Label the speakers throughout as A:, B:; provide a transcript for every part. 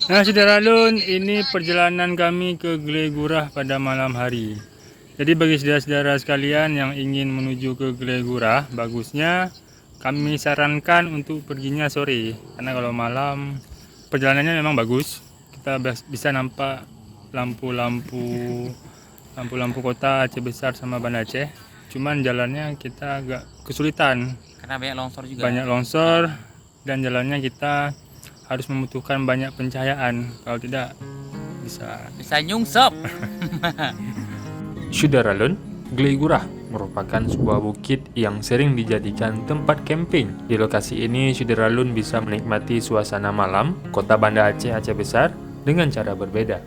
A: Nah, Saudara Lun, ini perjalanan kami ke Glegurah pada malam hari. Jadi bagi saudara-saudara sekalian yang ingin menuju ke Glegurah, bagusnya kami sarankan untuk perginya sore. Karena kalau malam perjalanannya memang bagus. Kita bisa nampak lampu-lampu lampu-lampu kota Aceh Besar sama Banda Aceh. Cuman jalannya kita agak kesulitan.
B: Karena banyak longsor juga.
A: Banyak longsor dan jalannya kita harus membutuhkan banyak pencahayaan, kalau tidak bisa
B: nyungsep.
C: Syudaralun, Gleigurah merupakan sebuah bukit yang sering dijadikan tempat camping. Di lokasi ini, Syudaralun bisa menikmati suasana malam kota Banda Aceh, Aceh Besar dengan cara berbeda.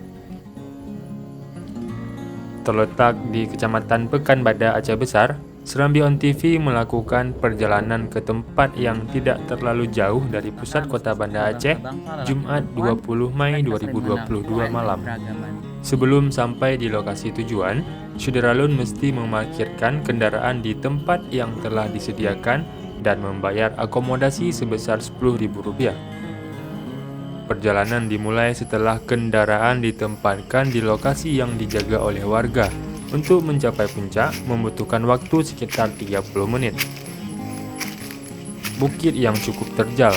C: Terletak di Kecamatan Pekanbadak, Aceh Besar, Serambi On TV melakukan perjalanan ke tempat yang tidak terlalu jauh dari pusat kota Banda Aceh, Jumat 20 Mei 2022 malam. Sebelum sampai di lokasi tujuan, Syudaralun mesti memarkirkan kendaraan di tempat yang telah disediakan dan membayar akomodasi sebesar Rp10.000. Perjalanan dimulai setelah kendaraan ditempatkan di lokasi yang dijaga oleh warga. Untuk mencapai puncak membutuhkan waktu sekitar 30 menit. Bukit yang cukup terjal,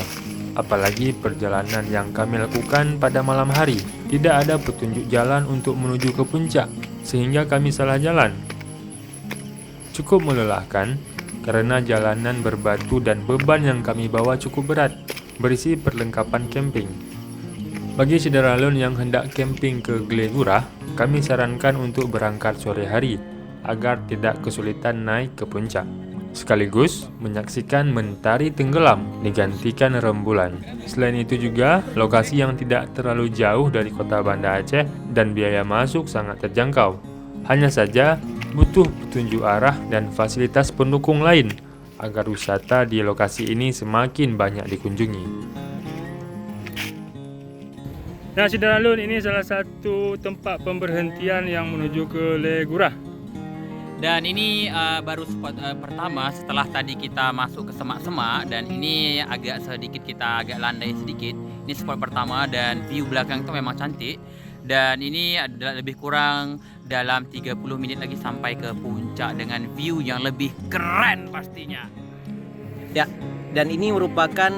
C: apalagi perjalanan yang kami lakukan pada malam hari. Tidak ada petunjuk jalan untuk menuju ke puncak, sehingga kami salah jalan. Cukup melelahkan, karena jalanan berbatu dan beban yang kami bawa cukup berat, berisi perlengkapan camping. Bagi saudara Lun yang hendak camping ke Glegurah, kami sarankan untuk berangkat sore hari, agar tidak kesulitan naik ke puncak. Sekaligus menyaksikan mentari tenggelam digantikan rembulan. Selain itu juga, lokasi yang tidak terlalu jauh dari kota Banda Aceh dan biaya masuk sangat terjangkau. Hanya saja, butuh petunjuk arah dan fasilitas pendukung lain, agar wisata di lokasi ini semakin banyak dikunjungi.
A: Nah, Saudara Lun, ini salah satu tempat pemberhentian yang menuju ke Glegurah.
B: Dan ini baru spot pertama setelah tadi kita masuk ke semak-semak, dan ini agak sedikit kita agak landai sedikit. Ini spot pertama dan view belakang itu memang cantik. Dan ini adalah lebih kurang dalam 30 menit lagi sampai ke puncak dengan view yang lebih keren pastinya.
D: Ya, dan ini merupakan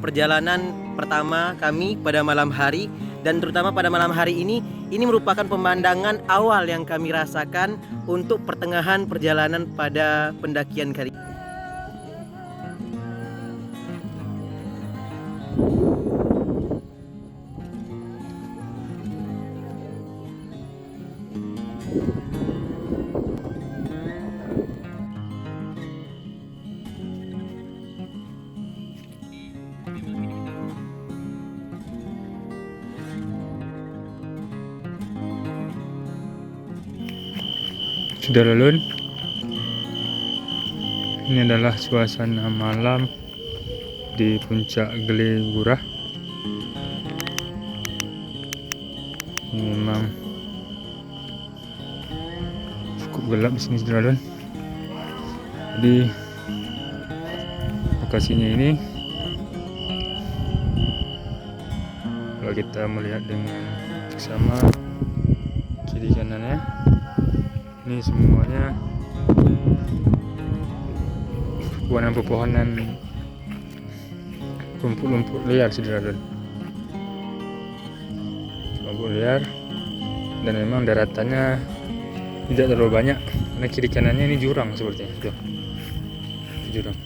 D: perjalanan pertama kami pada malam hari, dan terutama pada malam hari ini merupakan pemandangan awal yang kami rasakan untuk pertengahan perjalanan pada pendakian kali ini.
A: Saudara Lun, ini adalah suasana malam di puncak Glegurah. Ini memang cukup gelap di sini, Saudara Lun. Jadi lokasinya ini, kalau kita melihat dengan seksama kiri kanannya, ini semuanya pepohonan rumput-rumput liar, Saudara Lun. Rumput liar, dan memang daratannya tidak terlalu banyak karena kiri kanannya ini jurang sepertinya. Tuh, jurang.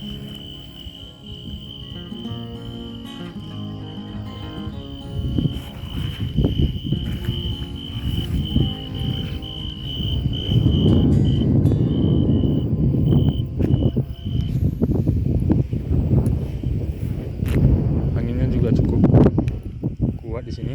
A: Anginnya juga cukup kuat di sini.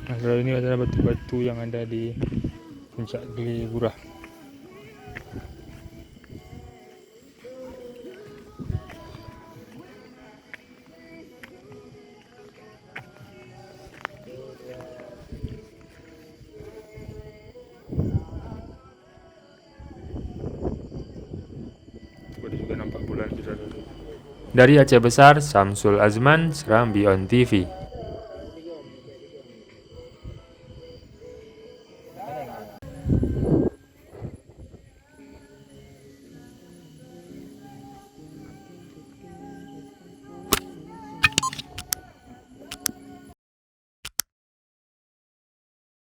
A: Nah, ini adalah batu-batu yang ada di puncak Glegurah.
C: Dari Aceh Besar, Samsul Azman, Serambi On TV.